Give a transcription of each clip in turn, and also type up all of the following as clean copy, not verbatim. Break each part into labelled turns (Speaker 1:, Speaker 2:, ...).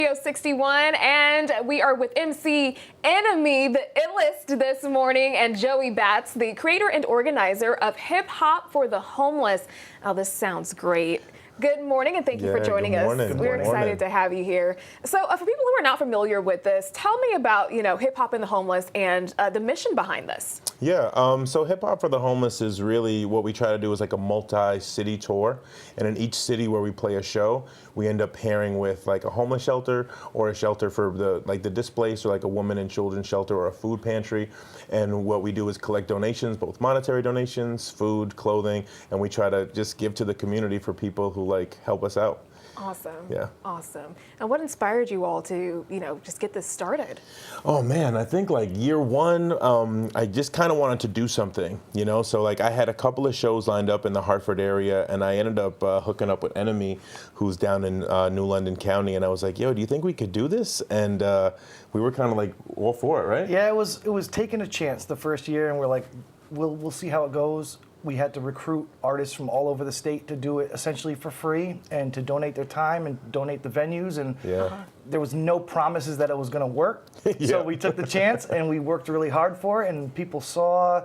Speaker 1: 61, and we are with MC N.M.E, the Illest this morning, and Joey Batts, the creator and organizer of Hip Hop for the Homeless. Oh, this sounds great. Good morning, and thank you for joining us. We're excited to have you here. So for people who are not familiar with this, tell me about, Hip Hop and the Homeless and the mission behind this.
Speaker 2: Yeah, so Hip Hop for the Homeless is really what we try to do is like a multi-city tour. And in each city where we play a show, we end up pairing with like a homeless shelter or a shelter for the displaced, or like a woman and children shelter or a food pantry. And what we do is collect donations, both monetary donations, food, clothing, and we try to just give to the community for people who help us out.
Speaker 1: Awesome.
Speaker 2: Yeah.
Speaker 1: Awesome. And what inspired you all to, just get this started?
Speaker 2: Oh man, I think year one, I just kind of wanted to do something, So I had a couple of shows lined up in the Hartford area, and I ended up hooking up with N.M.E, who's down in New London County, and I was like, yo, do you think we could do this? And we were kind of all for it, right?
Speaker 3: Yeah, it was taking a chance the first year, and we're like, we'll see how it goes. We had to recruit artists from all over the state to do it essentially for free and to donate their time and donate the venues. And there was no promises that it was going to work. So we took the chance and we worked really hard for it. And people saw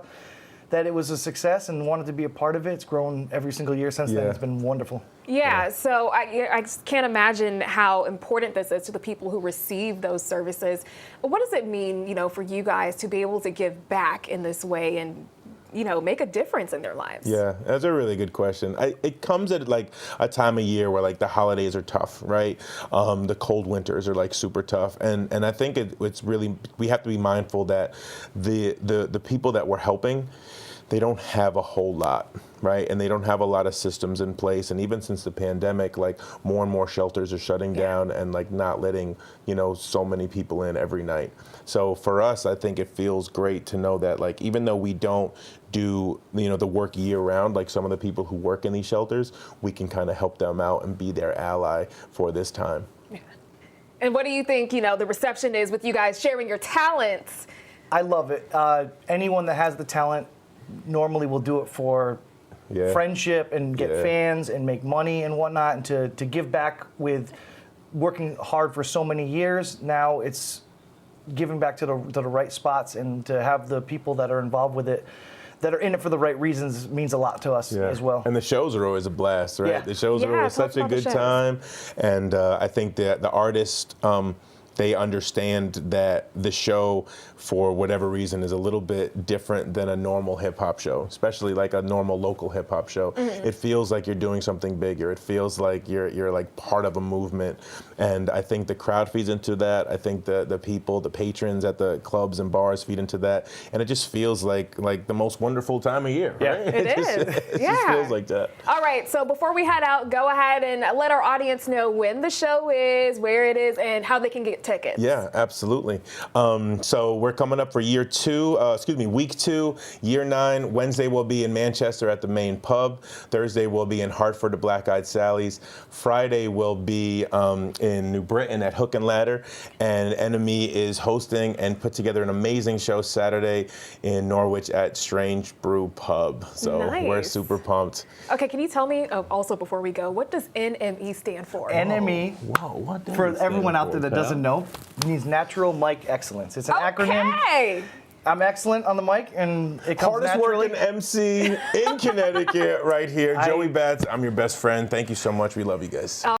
Speaker 3: that it was a success and wanted to be a part of it. It's grown every single year since then. It's been wonderful.
Speaker 1: Yeah, so I just can't imagine how important this is to the people who receive those services. What does it mean, for you guys to be able to give back in this way and make a difference in their lives?
Speaker 2: Yeah, that's a really good question. It comes at a time of year where the holidays are tough, right? The cold winters are super tough, and I think it's really, we have to be mindful that the people that we're helping, they don't have a whole lot, right? And they don't have a lot of systems in place. And even since the pandemic, more and more shelters are shutting down and not letting, so many people in every night. So for us, I think it feels great to know that even though we don't do, the work year round, like some of the people who work in these shelters, we can kind of help them out and be their ally for this time.
Speaker 1: Yeah. And what do you think, the reception is with you guys sharing your talents?
Speaker 3: I love it. Anyone that has the talent normally will do it for friendship and get fans and make money and whatnot, and to give back with working hard for so many years. Now it's giving back to the right spots, and to have the people that are involved with it that are in it for the right reasons means a lot to us as well.
Speaker 2: And the shows are always a blast, right?
Speaker 3: Yeah.
Speaker 2: The shows are always such a good time. And I think that the artists, they understand that the show, for whatever reason, is a little bit different than a normal hip hop show, especially a normal local hip hop show. It feels like you're doing something bigger. It feels like you're part of a movement. And I think the crowd feeds into that. I think the people, the patrons at the clubs and bars feed into that. And it just feels like the most wonderful time of year, right?
Speaker 1: It is.
Speaker 2: It just feels like that.
Speaker 1: All right, so before we head out, go ahead and let our audience know when the show is, where it is, and how they can get tickets.
Speaker 2: Yeah, absolutely. So we're coming up for week 2, year 9. Wednesday we'll be in Manchester at the Main Pub. Thursday we'll be in Hartford at Black Eyed Sally's. Friday we'll be in New Britain at Hook and Ladder. And N.M.E is hosting and put together an amazing show Saturday in Norwich at Strange Brew Pub. So we're super pumped.
Speaker 1: Okay, can you tell me, also before we go, what does N.M.E stand for?
Speaker 3: N.M.E, for everyone out there that doesn't know, means Natural Mic Excellence. It's an acronym. I'm excellent on the mic, and it comes naturally.
Speaker 2: Hardest working MC in Connecticut right here. Joey Batts, I'm your best friend. Thank you so much. We love you guys.